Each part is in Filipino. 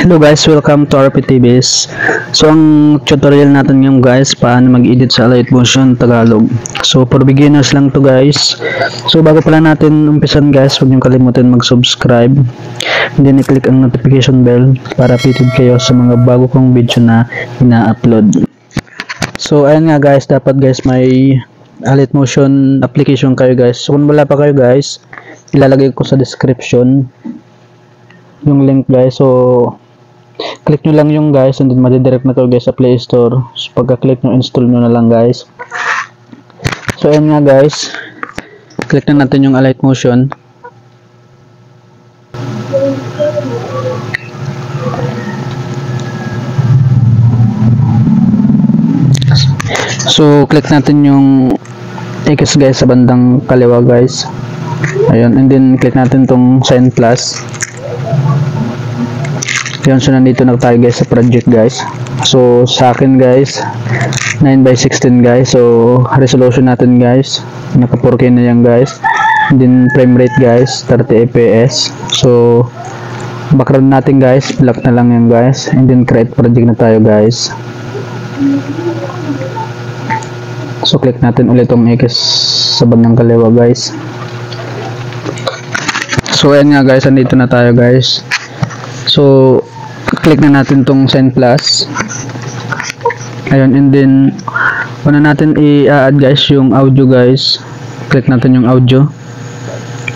Hello guys, welcome to RPTVs. So ang tutorial natin ngayon guys, paano mag-edit sa Alight Motion Tagalog. So for beginners lang to guys. So bago pala natin umpisan guys, huwag niyo kalimutan mag-subscribe. And then i-click ang notification bell para updated kayo sa mga bago kong video na ina-upload. So ayan nga guys, dapat guys may Alight Motion application kayo guys. So kung wala pa kayo guys, ilalagay ko sa description yung link guys. So click nyo lang yung guys, and then madidirect na kayo guys sa Play Store. So pagka-click nyo, install nyo na lang guys. So ayan nga guys, click na natin yung Alight Motion. So click natin yung X guys sa bandang kaliwa guys. Ayun, and then click natin tong Sign Plus. Yun, so nandito na tayo guys sa project guys. So sa akin guys 9:16 guys. So resolution natin guys, naka 4K na yan guys. And then frame rate guys 30 fps. So background natin guys, black na lang yan guys. And then create project na tayo guys. So click natin ulit tong X sa bandang kaliwa guys. So ayan nga guys, nandito na tayo guys. So click na natin tong Sign Plus. Ayun, and then una natin i-add guys yung audio guys. Click natin yung audio.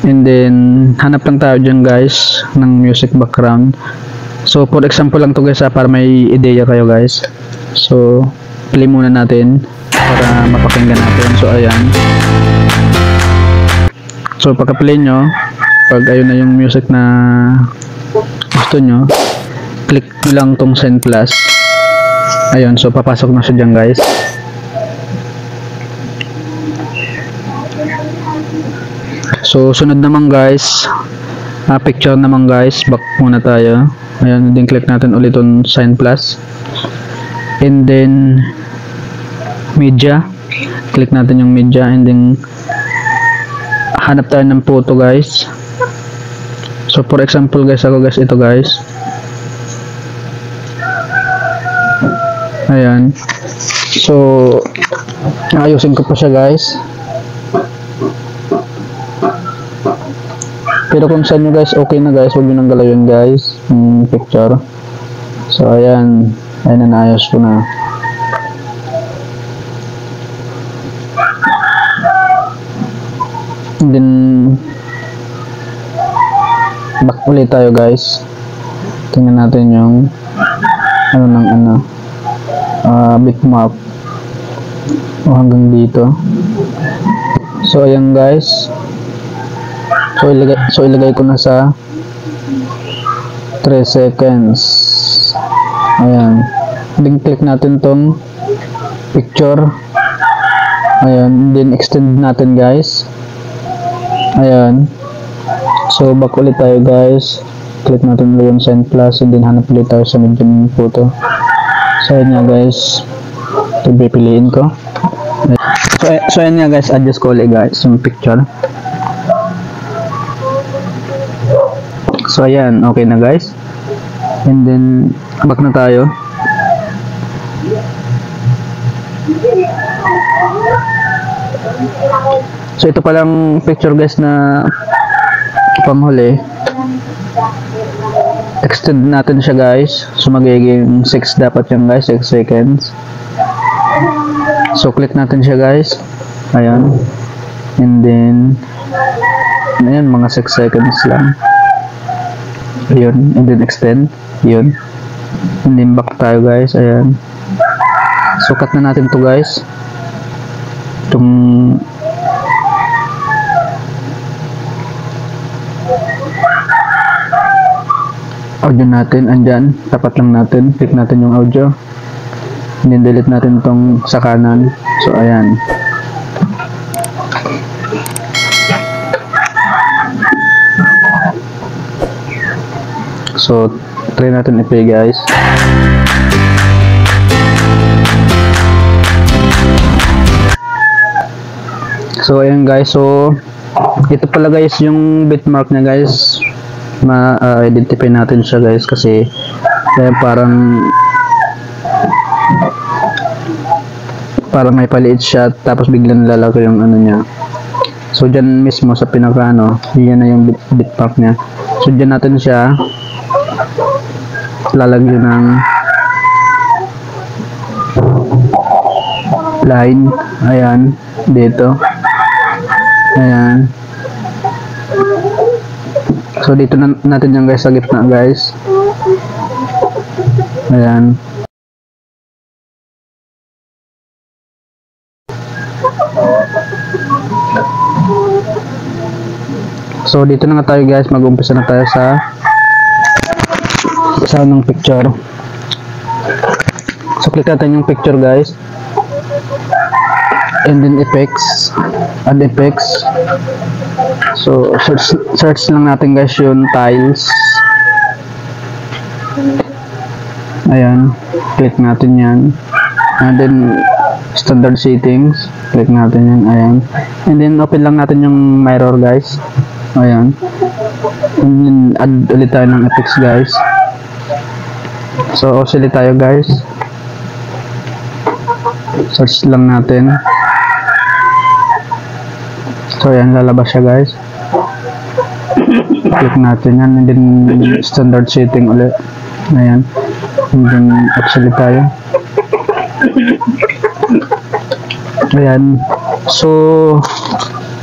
And then hanap lang tayo dyan guys ng music background. So for example lang to guys para may ideya kayo guys. So play muna natin para mapakinggan natin. So ayan. So pagka-play nyo, pag ayun na yung music na gusto nyo, click nyo lang tong Sign Plus. Ayun, so papasok na siya dyan guys. So sunod naman guys, picture naman guys, back muna tayo. Ayun, din click natin ulit on Sign Plus. And then media, click natin yung media, and then hanap tayo ng photo guys. So for example guys, ako guys, ito guys. Ayan. So ayusin ko pa siya guys. Pero kung saan nyo guys, okay na guys, huwag nyo nang galawin guys yung picture. So ayan, ayan na, naayos ko na. And then back ulit tayo guys. Tingnan natin yung bitmap o hanggang dito. So ayan guys, so ilagay ko na sa 3 seconds. Ayan, then click natin tong picture. Ayan, then extend natin guys. Ayan, so back ulit tayo guys, click natin ulit yung Sign Plus, and then hanap ulit tayo sa medium photo. So ayan nga guys, ito pipiliin ko. So ayan nga guys, adjust ko ulit guys yung picture. So ayan, okay na guys. And then back na tayo. So ito palang picture guys na panghuli. Extend natin siya guys. So magiging 6 dapat yan guys, 6 seconds. So click natin siya guys. Ayan. And then ayan, mga 6 seconds lang. Ayun, and then extend. Yun. And then back tayo guys. Ayan. So cut na natin to guys. Itong audio natin, andyan, tapat lang natin, click natin yung audio, and then delete natin itong sa kanan. So ayan, so try natin i-play guys. So ayan guys, so ito pala guys yung bitmark niya guys. Ma-identify natin siya guys kasi Kaya parang may paliit siya tapos biglang lalaki yung ano niya. So dyan mismo sa pinaka ano, yan na yung bit pack niya. So dyan natin siya lalagyan ng line. Ayan, dito. Ayan. So dito na natin yung guys sa gitna guys. Ayan. So dito na nga tayo guys, mag-umpisa na tayo sa ng picture. So click natin yung picture guys, and then effects, add effects. So search lang natin guys yung tiles. Ayan, click natin yan, and then standard settings, click natin yan. Ayan, and then open lang natin yung mirror guys. Ayan, and then add ulit tayo ng effects guys. So oscillate tayo guys, search lang natin. So ayan, lalabas siya guys. Click natin yan, and then standard setting ulit. Ayan, and then oscillate tayo. Ayan, so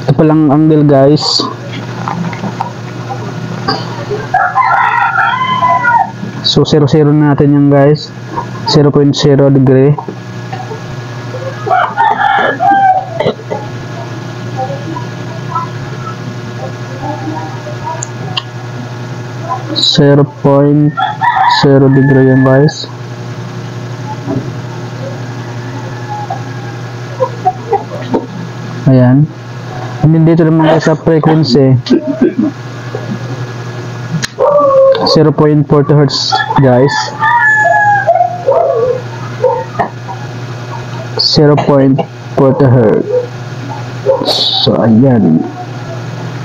ito palang angle guys. So 0 natin yan guys, 0.0 degree. Degree yan guys. Ayan, and then dito naman guys sa frequency 0.40 Hz guys. 0.40 Hz. So ayan.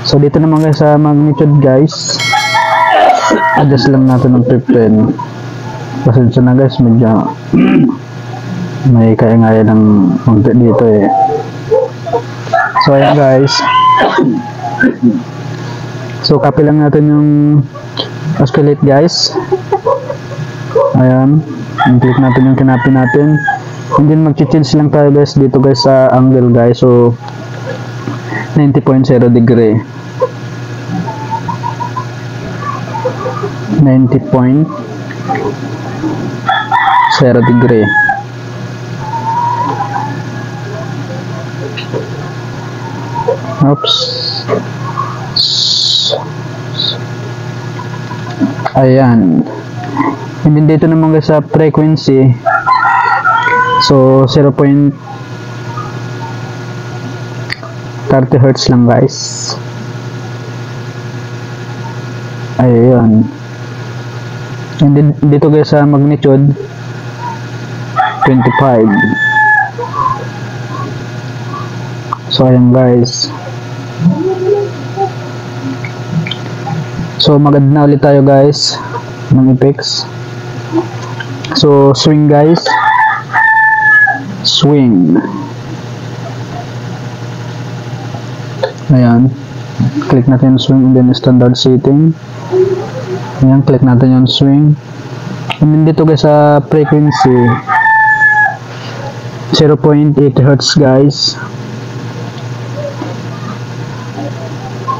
So dito naman guys sa magnitude guys, adjust lang natin ng 15. Pasensya na guys, medyo may kaingay ng konti dito eh. So ayan guys. So copy lang natin yung oscillate guys. Ayan, click natin yung kinopy natin, and then mag-change lang tayo guys dito guys sa angle guys. So 90.0 degree, 90.0 degree. Oops. Ayan, and then dito naman guys sa frequency, so 0.30 Hz lang guys. Ayan, and then dito guys sa magnitude 25. So ayan guys. So mag-add na ulit tayo guys ng effects. So swing guys, swing. Ayan, click natin yung swing, and then standard setting. Ayan, click natin yung swing, and then dito guys sa frequency 0.8 Hz guys,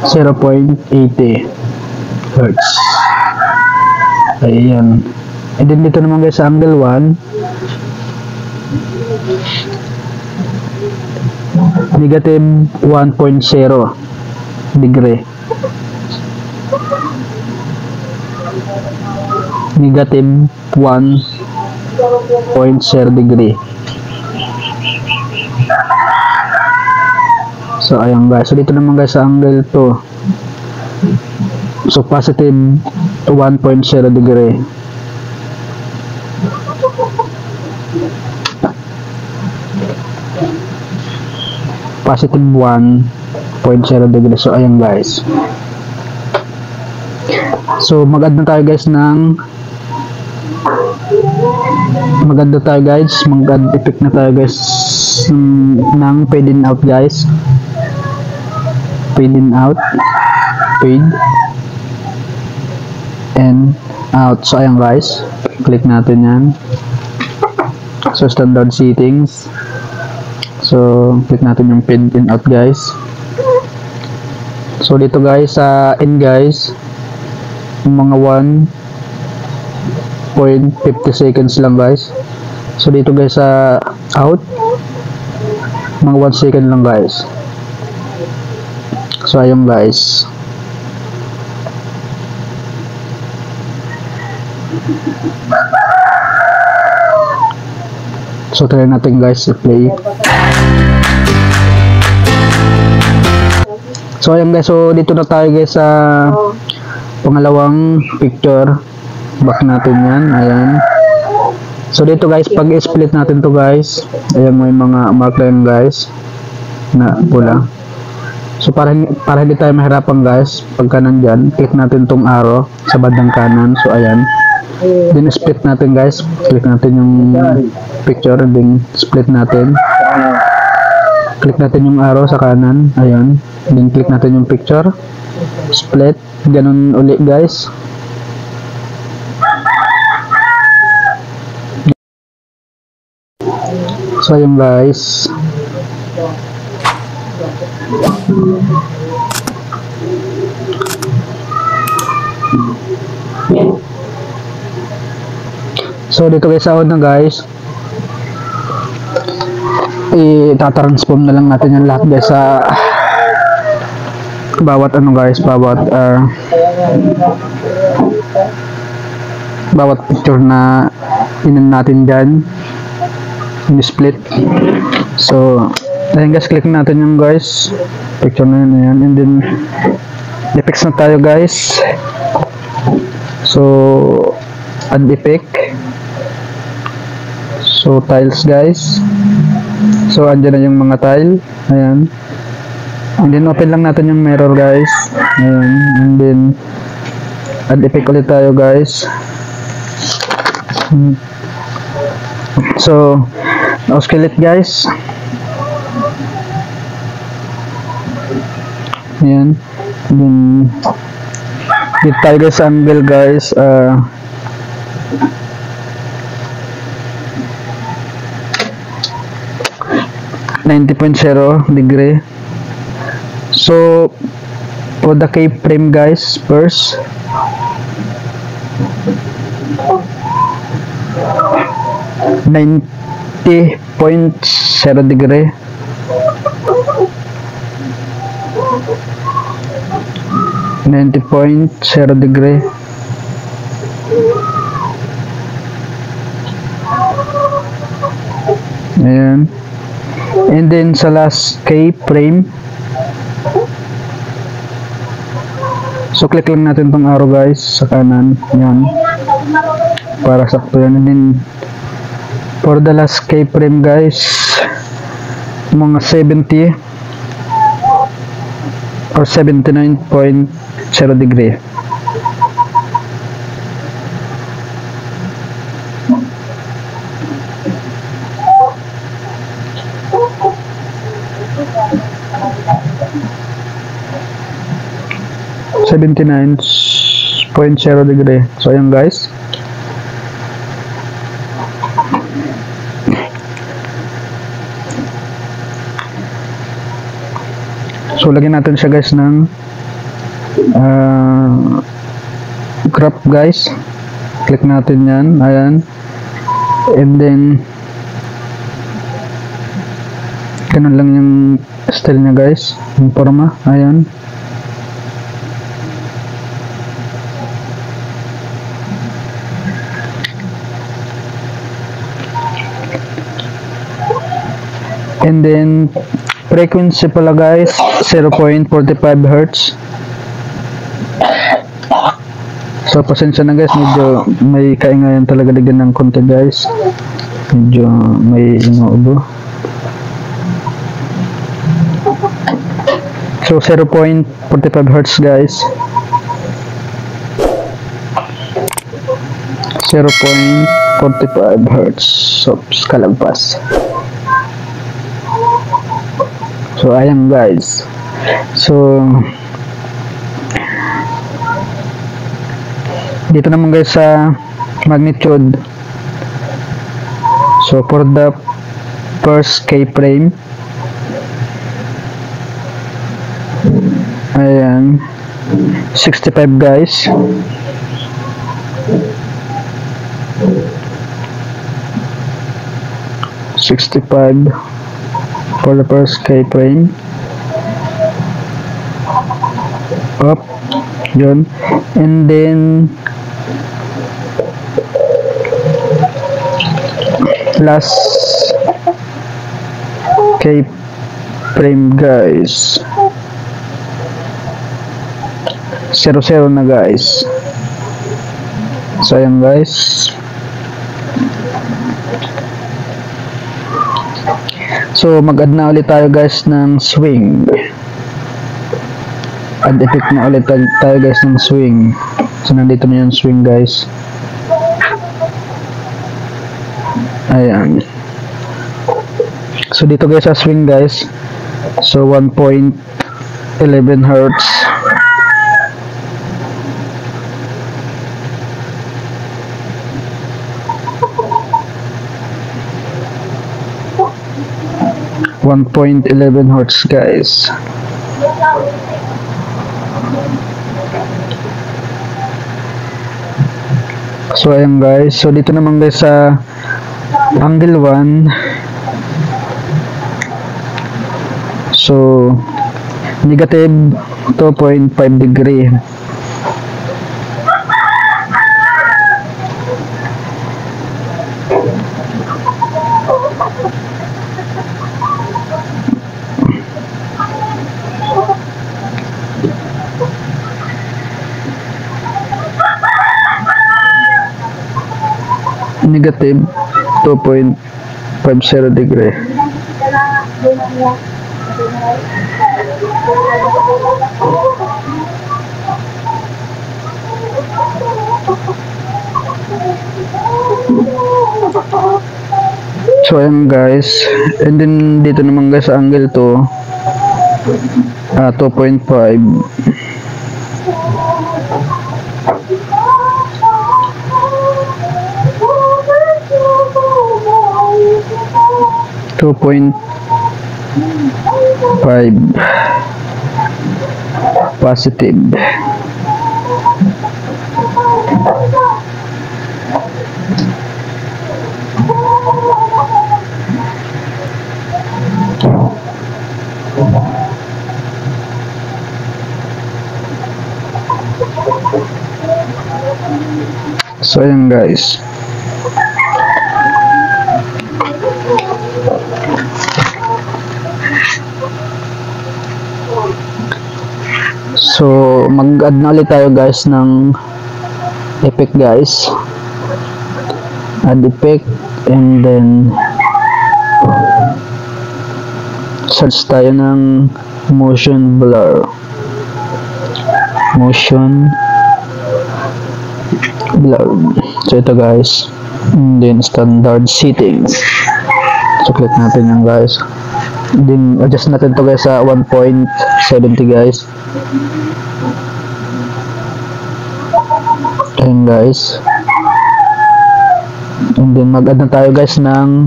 0.80 Hz. Ayan, and then dito naman guys sa angle 1, negative 1.0 degree, negative 1.0 degree. So ayan guys, so dito naman guys sa angle 2, so positive 1.0 degree. Positive 1.0 degree. So ayan guys, so mag-add na tayo guys ng maganda tayo guys, mag-add effect na tayo guys ng fade in out guys. Fade in out, fade and out. So ayan guys, click natin yan. So standard settings, so click natin yung fade in out guys. So dito guys sa in guys, mga 1.50 seconds lang guys. So dito guys sa out, mga 1 second lang guys. So ayun guys. So try natin guys i-play. So ayun guys, so dito na tayo guys sa pangalawang picture. Back natin yan, ayan. So dito guys, pag i-split natin to guys, ayan may mga mark na yan guys na pula. So para hindi tayo mahirapan guys, pagka nandyan, click natin tong arrow sa bandang kanan. So ayan, then split natin guys, click natin yung picture, then split natin, click natin yung arrow sa kanan, ayan, then click natin yung picture, split, ganun ulit guys. So ayan guys. So dito guys sa una guys, i-transform na lang natin yung lahat guys sa bawat ano guys, bawat picture na inan natin dyan, in-split. So ayun guys, click natin yung guys picture na yun, ayan. And then effects na tayo guys. So add effect, so tiles guys. So andyan na yung mga tile, ayan. And then open lang natin yung mirror guys, ayan. And then add effect ulit tayo guys. So oscillate guys, ayan. And then dito tayo guys sa angle guys, 90.0 degree. So for the keyframe guys, first .0 degree, .0 degree. Ayan. And then sa last keyframe, so click lang natin tong arrow guys sa kanan, yan, para sakto yan. And then for the last keyframe guys, mga 70 or 79.0 degree. .0 degree. So ayan guys. So lagyan natin siya guys ng crop guys. Click natin yan, ayan. And then ganun lang yung style niya guys, yung forma, ayan. And then frequency pala guys, 0.45 Hz. So pasensya na guys, medyo may kaingayan talaga digyan ng konti guys. Medyo may inuubo. So 0.45 Hz guys. 0.45 45 Hz. So, kalagpas. So, ayan guys. So, dito naman guys sa magnitude. So, for the first keyframe, ayan, 65 guys. For the first keyframe. Up, yun. And then last keyframe guys, 00 na guys. So ayan guys. So mag-add na ulit tayo guys ng swing. Add effect na ulit tayo guys ng swing. So nandito na yung swing guys. Ayan. So dito guys sa swing guys. So 1.11 Hz. Hertz guys. So ayan guys. So dito naman guys sa angle 1. So negative 2.5 degree. Negative 2.50 degree. So ayan guys, and then dito naman guys sa angle to 2.5. Positive. So ayan guys. So mag-add na ulit tayo guys ng effect guys. Add effect and then search tayo ng motion blur. So ito guys, and then standard settings. So click natin yan guys, then adjust natin to guys sa 1.70 guys. Ayan guys, and then mag-add na tayo guys ng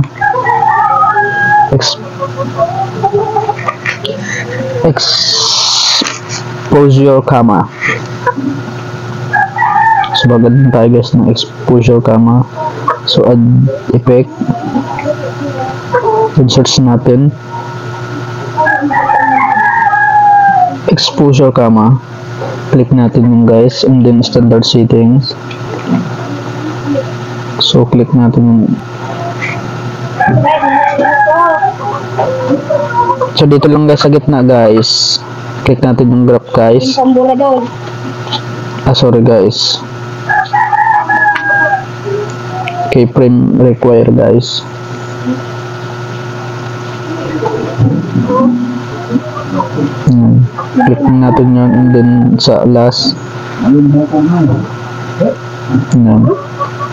exposure gamma. So mag-add na tayo guys ng exposure gamma. So add effect, then search natin exposure gamma, click natin yung guys, and then standard settings. So click natin yung, so dito lang guys sa gitna guys, click natin yung graph guys. Sorry guys, keyframe require guys. Click natin yun, and then sa last yan.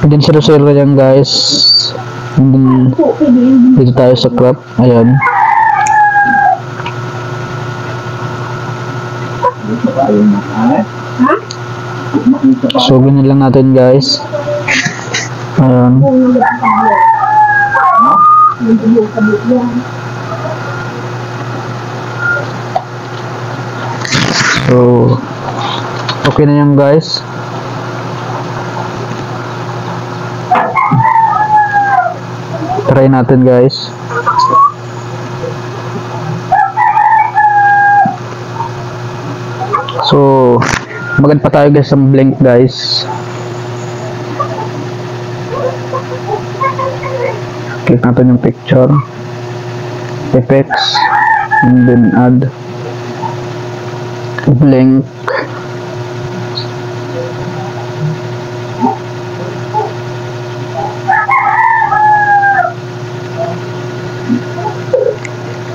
Then 0-0 yan guys. And then, dito tayo sa crop. Ayan. So, ganyan lang natin guys. Ayan. So, okay na yan guys. Try natin guys. So, magad pa tayo guys sa blink guys. Click natin yung picture, effects, and then add blink.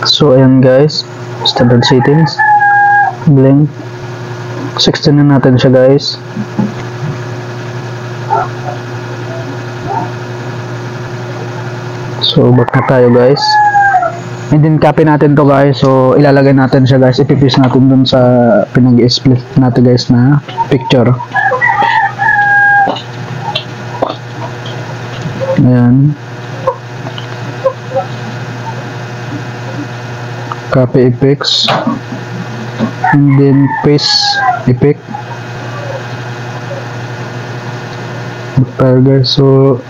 So ayan guys, standard settings, blink, 16 na natin siya guys. So back na tayo guys, and then copy natin to guys. So ilalagay natin siya guys, ipipaste natin dun sa pinag-split natin guys na picture. Ayan, copy effects, and then paste effect. Back guys. So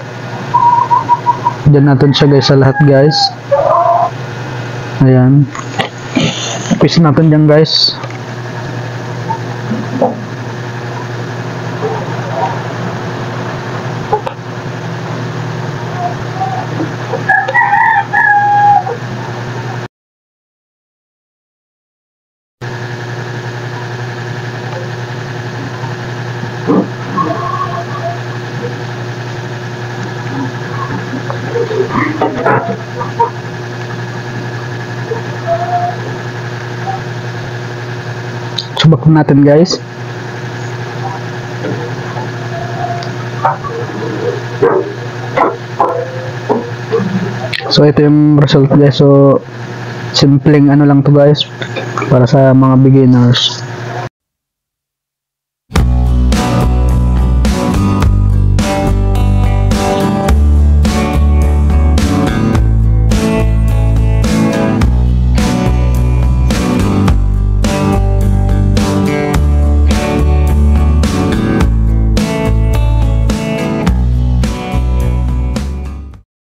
dyan natin siya guys sa lahat guys. Ayan, paste natin dyan guys. Subak natin guys. So ito yung result guys. So simpleng ano lang to guys para sa mga beginners.